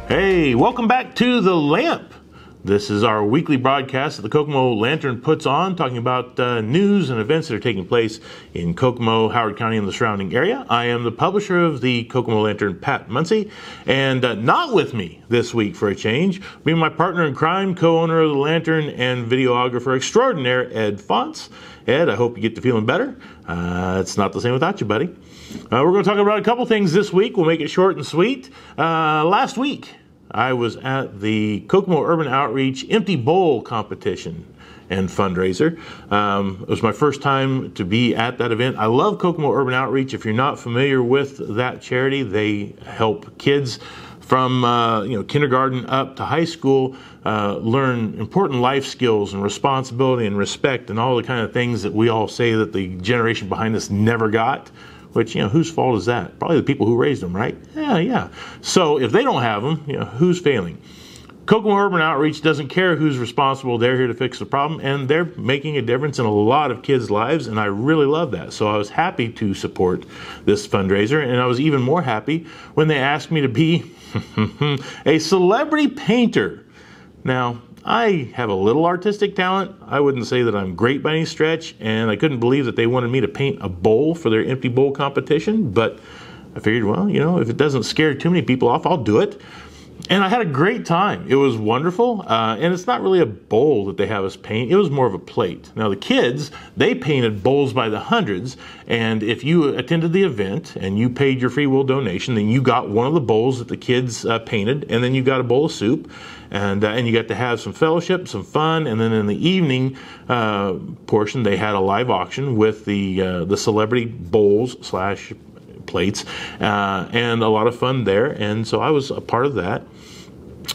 Hey, welcome back to The Lamp. This is our weekly broadcast that the Kokomo Lantern puts on, talking about news and events that are taking place in Kokomo, Howard County, and the surrounding area. I am the publisher of the Kokomo Lantern, Pat Muncy, and not with me this week for a change, being my partner in crime, co-owner of the Lantern, and videographer extraordinaire, Ed Fonts. Ed, I hope you get to feeling better. It's not the same without you, buddy. We're going to talk about a couple things this week. We'll make it short and sweet. Last week, I was at the Kokomo Urban Outreach Empty Bowl competition and fundraiser. It was my first time to be at that event. I love Kokomo Urban Outreach. If you're not familiar with that charity, they help kids from kindergarten up to high school learn important life skills and responsibility and respect and all the kind of things that we all say that the generation behind us never got. Which, whose fault is that? Probably the people who raised them, right? Yeah. So if they don't have them, who's failing? Kokomo Urban Outreach doesn't care who's responsible. They're here to fix the problem, and they're making a difference in a lot of kids' lives, and I really love that. So I was happy to support this fundraiser, and I was even more happy when they asked me to be a celebrity painter. Now, I have a little artistic talent. I wouldn't say that I'm great by any stretch, and I couldn't believe that they wanted me to paint a bowl for their empty bowl competition, but I figured, well, if it doesn't scare too many people off, I'll do it. And I had a great time. It was wonderful, and it's not really a bowl that they have us paint. It was more of a plate. Now, the kids, they painted bowls by the hundreds, and if you attended the event and you paid your free will donation, then you got one of the bowls that the kids painted, and then you got a bowl of soup, and you got to have some fellowship, some fun, and then in the evening portion, they had a live auction with the celebrity bowls / plates, and a lot of fun there, and so I was a part of that.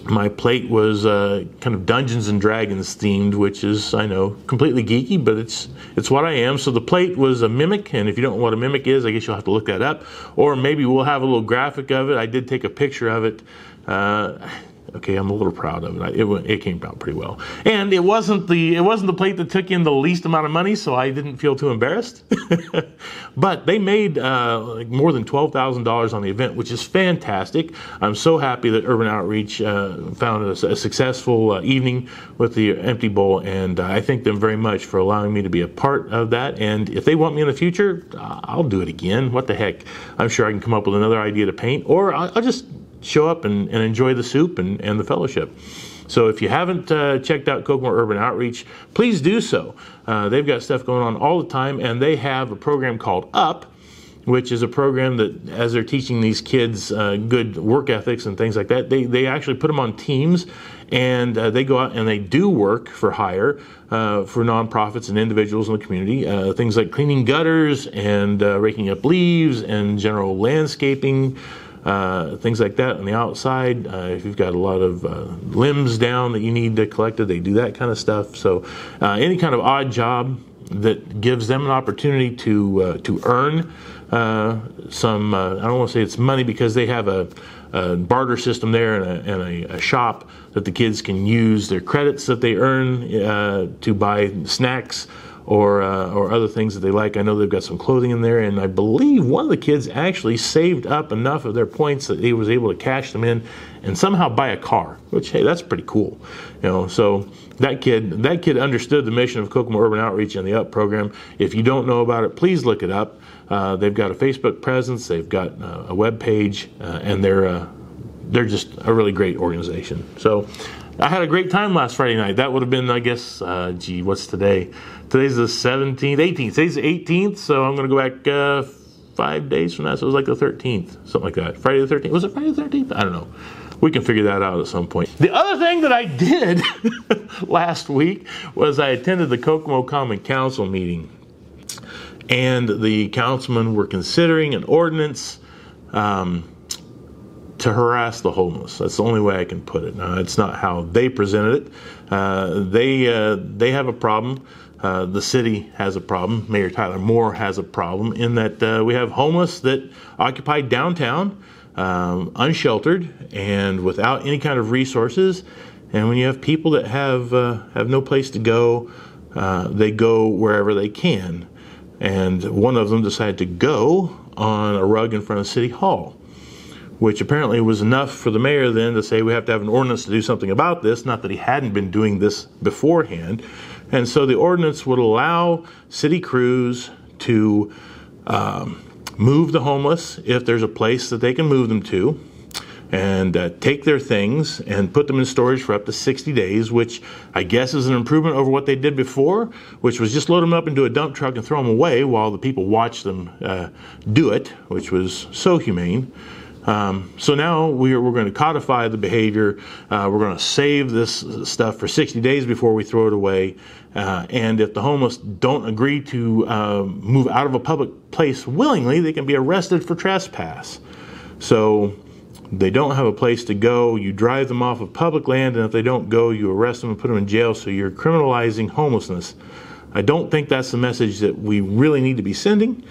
My plate was kind of Dungeons and Dragons themed, which is, I know, completely geeky, but it's what I am. So the plate was a mimic, and if you don't know what a mimic is, I guess you'll have to look that up, or maybe we'll have a little graphic of it. I did take a picture of it. Okay, I'm a little proud of it. It came out pretty well, and it wasn't the plate that took in the least amount of money, so I didn't feel too embarrassed. But they made more than $12,000 on the event, which is fantastic. I'm so happy that Urban Outreach found a successful evening with the Empty Bowl, and I thank them very much for allowing me to be a part of that. And if they want me in the future, I'll do it again. What the heck? I'm sure I can come up with another idea to paint, or I'll just show up and enjoy the soup and the fellowship. So if you haven't checked out Kokomo Urban Outreach, please do so. They've got stuff going on all the time, and they have a program called UP, which is a program that, as they're teaching these kids good work ethics and things like that, they actually put them on teams, and they go out and they do work for hire for nonprofits and individuals in the community. Things like cleaning gutters and raking up leaves and general landscaping, things like that on the outside. If you've got a lot of limbs down that you need collected, they do that kind of stuff. So any kind of odd job that gives them an opportunity to earn some, I don't want to say it's money, because they have a barter system there and a shop that the kids can use their credits that they earn to buy snacks or other things that they like. I know they've got some clothing in there, and I believe one of the kids actually saved up enough of their points that he was able to cash them in and somehow buy a car, which, hey, that's pretty cool. So that kid understood the mission of Kokomo Urban Outreach and the UP program. If you don't know about it, please look it up. They've got a Facebook presence, they've got a web page, and they're just a really great organization. So I had a great time last Friday night. That would have been, I guess, what's today? Today's the 17th, 18th. Today's the 18th, so I'm going to go back 5 days from that, so it was like the 13th, something like that. Friday the 13th. Was it Friday the 13th? I don't know. We can figure that out at some point. The other thing that I did last week was I attended the Kokomo Common Council meeting, and the councilmen were considering an ordinance to harass the homeless. That's the only way I can put it. Now, it's not how they presented it. They have a problem. The city has a problem. Mayor Tyler Moore has a problem in that we have homeless that occupy downtown, unsheltered and without any kind of resources. And when you have people that have no place to go, they go wherever they can. And one of them decided to go on a rug in front of City Hall, which apparently was enough for the mayor then to say we have to have an ordinance to do something about this, not that he hadn't been doing this beforehand. And so the ordinance would allow city crews to move the homeless if there's a place that they can move them to, and take their things and put them in storage for up to 60 days, which I guess is an improvement over what they did before, which was just load them up into a dump truck and throw them away while the people watched them do it, which was so humane. So now we're going to codify the behavior. We're going to save this stuff for 60 days before we throw it away. And if the homeless don't agree to move out of a public place willingly, they can be arrested for trespass. So they don't have a place to go. You drive them off of public land, and if they don't go, you arrest them and put them in jail. So you're criminalizing homelessness. I don't think that's the message that we really need to be sending,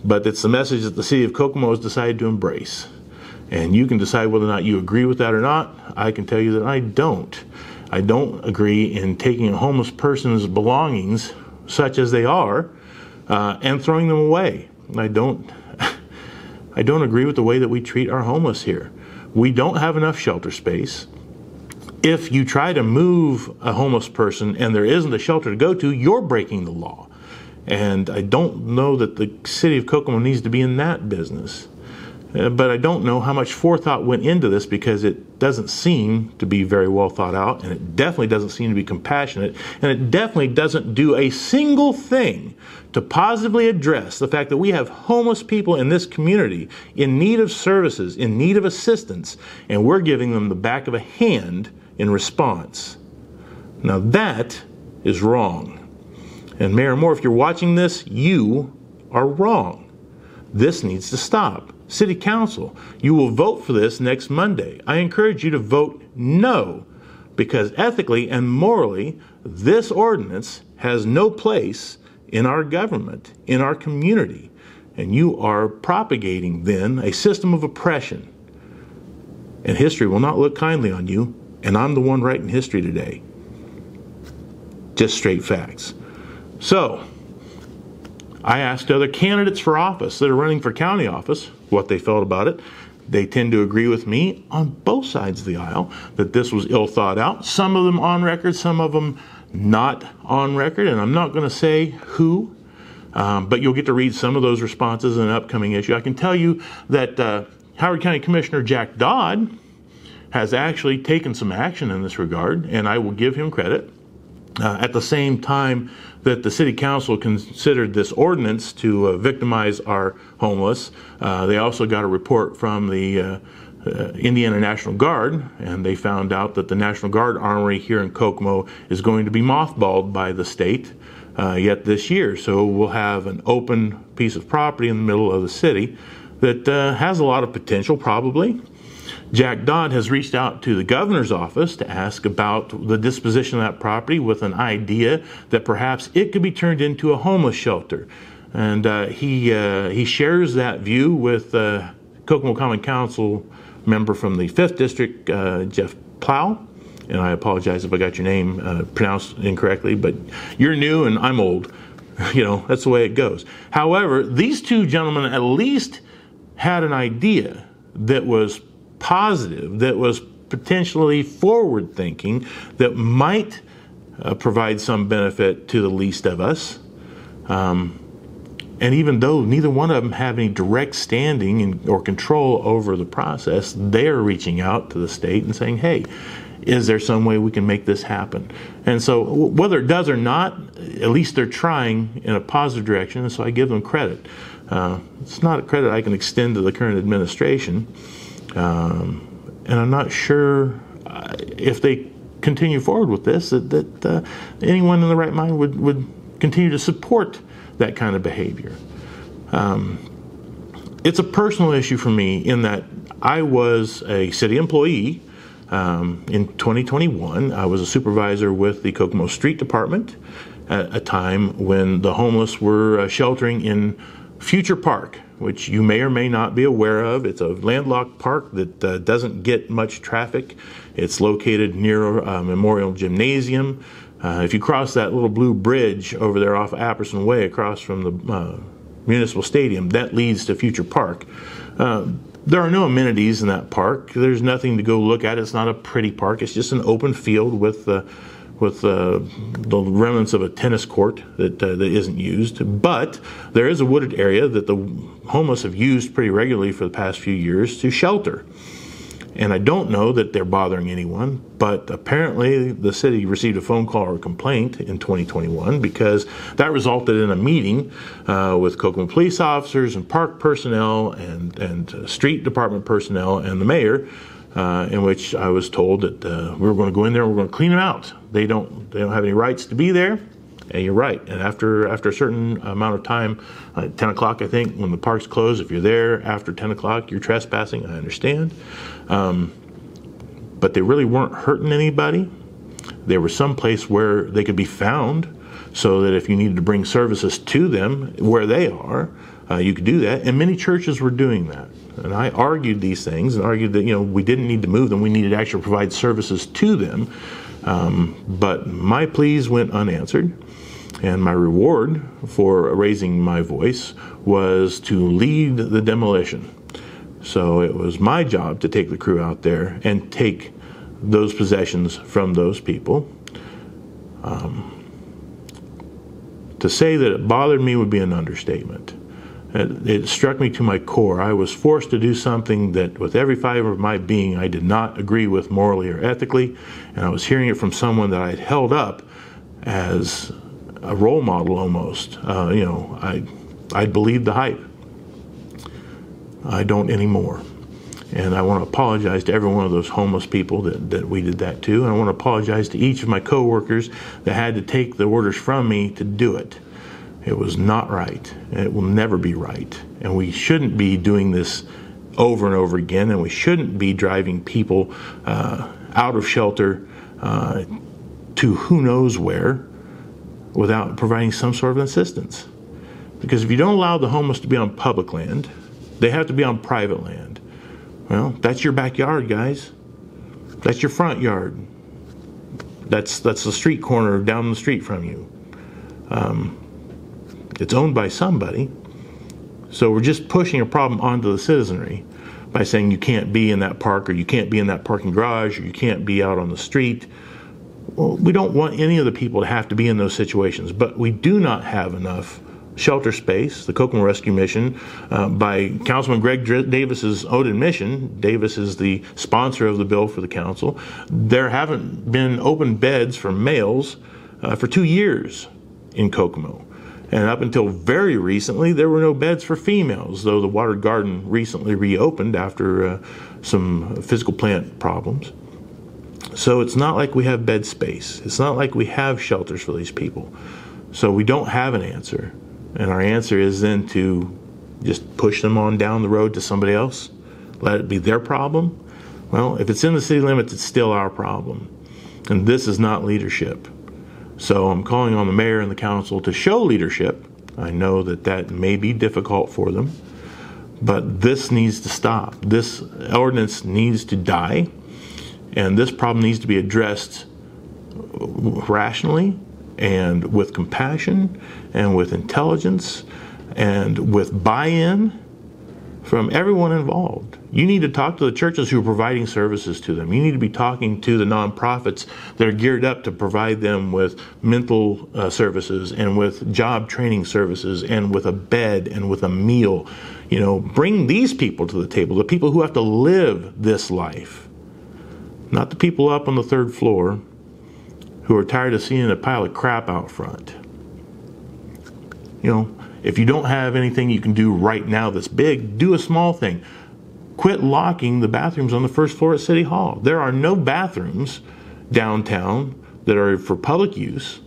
but it's the message that the city of Kokomo has decided to embrace. And you can decide whether or not you agree with that or not. I can tell you that I don't. I don't agree in taking a homeless person's belongings, such as they are, and throwing them away. I don't agree with the way that we treat our homeless here. We don't have enough shelter space. If you try to move a homeless person and there isn't a shelter to go to, you're breaking the law. And I don't know that the city of Kokomo needs to be in that business. But I don't know how much forethought went into this, because it doesn't seem to be very well thought out, and it definitely doesn't seem to be compassionate, and it definitely doesn't do a single thing to positively address the fact that we have homeless people in this community in need of services, in need of assistance, and we're giving them the back of a hand in response. Now that is wrong. And Mayor Moore, if you're watching this, you are wrong. This needs to stop. City Council, you will vote for this next Monday. I encourage you to vote no, because ethically and morally, this ordinance has no place in our government, in our community. And you are propagating then a system of oppression. And history will not look kindly on you, and I'm the one writing history today. Just straight facts. So, I asked other candidates for office that are running for county office what they felt about it. They tend to agree with me on both sides of the aisle that this was ill thought out. Some of them on record, some of them not on record, and I'm not going to say who, but you'll get to read some of those responses in an upcoming issue. I can tell you that Howard County Commissioner Jack Dodd has actually taken some action in this regard, and I will give him credit. At the same time that the City Council considered this ordinance to victimize our homeless, they also got a report from the Indiana National Guard, and they found out that the National Guard Armory here in Kokomo is going to be mothballed by the state yet this year. So we'll have an open piece of property in the middle of the city that has a lot of potential, probably. Jack Dodd has reached out to the governor's office to ask about the disposition of that property with an idea that perhaps it could be turned into a homeless shelter. And he shares that view with Kokomo Common Council member from the 5th District, Jeff Plow. And I apologize if I got your name pronounced incorrectly, but you're new and I'm old. You know, that's the way it goes. However, these two gentlemen at least had an idea that was positive, that was potentially forward-thinking, that might provide some benefit to the least of us. And even though neither one of them have any direct standing or control over the process, they're reaching out to the state and saying, hey, is there some way we can make this happen? And so whether it does or not, at least they're trying in a positive direction, and so I give them credit. It's not a credit I can extend to the current administration. And I'm not sure if they continue forward with this, that anyone in the right mind would continue to support that kind of behavior. It's a personal issue for me in that I was a city employee in 2021. I was a supervisor with the Kokomo Street Department at a time when the homeless were sheltering in Future Park, which you may or may not be aware of. It's a landlocked park that doesn't get much traffic. It's located near Memorial Gymnasium. If you cross that little blue bridge over there off Apperson Way across from the Municipal Stadium, that leads to Future Park. There are no amenities in that park. There's nothing to go look at. It's not a pretty park. It's just an open field with the remnants of a tennis court that isn't used. But there is a wooded area that the homeless have used pretty regularly for the past few years to shelter. And I don't know that they're bothering anyone, but apparently the city received a phone call or a complaint in 2021 because that resulted in a meeting with Kokomo police officers and park personnel and street department personnel and the mayor, in which I was told that we were going to go in there and we're going to clean them out. They don't have any rights to be there. And you're right. And after a certain amount of time, 10 o'clock, I think, when the park's closed, if you're there after 10 o'clock, you're trespassing. I understand. But they really weren't hurting anybody. They were someplace where they could be found so that if you needed to bring services to them where they are, you could do that. And many churches were doing that. And I argued these things and argued that, we didn't need to move them. We needed to actually provide services to them. But my pleas went unanswered. And my reward for raising my voice was to lead the demolition. So it was my job to take the crew out there and take those possessions from those people. To say that it bothered me would be an understatement. It struck me to my core. I was forced to do something that with every fiber of my being I did not agree with morally or ethically, and I was hearing it from someone that I had held up as a role model almost. I believed the hype. I don't anymore. And I want to apologize to every one of those homeless people that we did that to. And I want to apologize to each of my coworkers that had to take the orders from me to do it. It was not right. And it will never be right. And we shouldn't be doing this over and over again. And we shouldn't be driving people out of shelter to who knows where without providing some sort of assistance. Because if you don't allow the homeless to be on public land, they have to be on private land. Well, that's your backyard, guys. That's your front yard. That's the street corner down the street from you. It's owned by somebody. So we're just pushing a problem onto the citizenry by saying you can't be in that park, or you can't be in that parking garage, or you can't be out on the street. Well, we don't want any of the people to have to be in those situations, but we do not have enough shelter space. The Kokomo Rescue Mission, by Councilman Greg Davis's own admission, Davis is the sponsor of the bill for the council, there haven't been open beds for males for 2 years in Kokomo. And up until very recently, there were no beds for females, though the Water Garden recently reopened after some physical plant problems. So it's not like we have bed space. It's not like we have shelters for these people. So we don't have an answer. And our answer is then to just push them on down the road to somebody else, let it be their problem. Well, if it's in the city limits, it's still our problem. And this is not leadership. So I'm calling on the mayor and the council to show leadership. I know that may be difficult for them, but this needs to stop. This ordinance needs to die, and this problem needs to be addressed rationally and with compassion and with intelligence and with buy-in from everyone involved. You need to talk to the churches who are providing services to them. You need to be talking to the nonprofits that are geared up to provide them with mental services and with job training services and with a bed and with a meal. Bring these people to the table, the people who have to live this life, not the people up on the third floor who are tired of seeing a pile of crap out front. If you don't have anything you can do right now that's big, do a small thing. Quit locking the bathrooms on the first floor at City Hall. There are no bathrooms downtown that are for public use.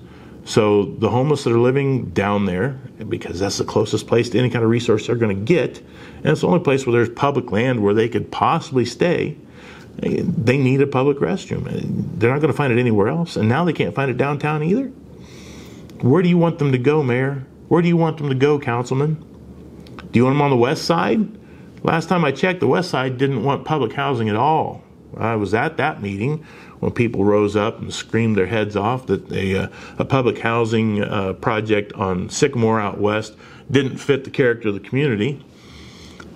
So the homeless that are living down there, because that's the closest place to any kind of resource they're going to get, and it's the only place where there's public land where they could possibly stay, they need a public restroom. They're not going to find it anywhere else. And now they can't find it downtown either. Where do you want them to go, Mayor? Where do you want them to go, Councilman? Do you want them on the west side? Last time I checked, the west side didn't want public housing at all. I was at that meeting when people rose up and screamed their heads off that a public housing project on Sycamore out west didn't fit the character of the community.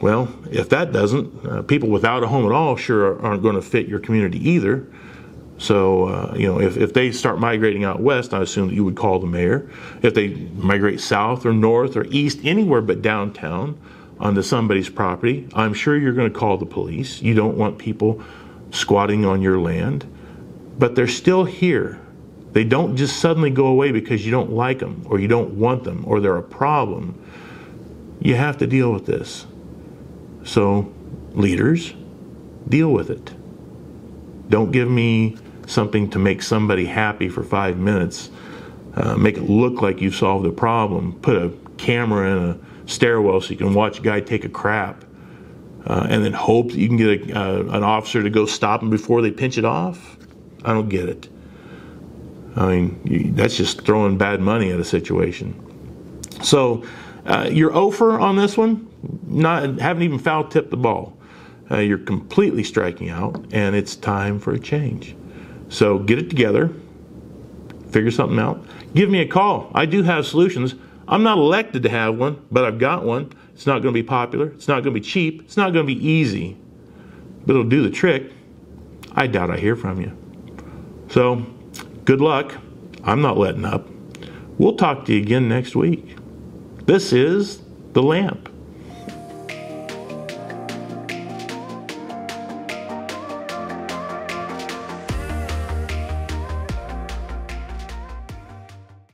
Well, if that doesn't, people without a home at all sure aren't going to fit your community either. So, if they start migrating out west, I assume that you would call the mayor. If they migrate south or north or east, anywhere but downtown onto somebody's property, I'm sure you're going to call the police. You don't want people squatting on your land. But they're still here. They don't just suddenly go away because you don't like them or you don't want them or they're a problem. You have to deal with this. So, leaders, deal with it. Don't give me something to make somebody happy for 5 minutes. Make it look like you've solved a problem. Put a camera in a stairwell so you can watch a guy take a crap. And then hope that you can get an officer to go stop them before they pinch it off. I don't get it. I mean, that's just throwing bad money at a situation. So, you're 0 on this one. Haven't even foul tipped the ball. You're completely striking out, and it's time for a change. So get it together, figure something out. Give me a call. I do have solutions. I'm not elected to have one, but I've got one. It's not going to be popular. It's not going to be cheap. It's not going to be easy, but it'll do the trick. I doubt I hear from you. So good luck. I'm not letting up. We'll talk to you again next week. This is The Lamp.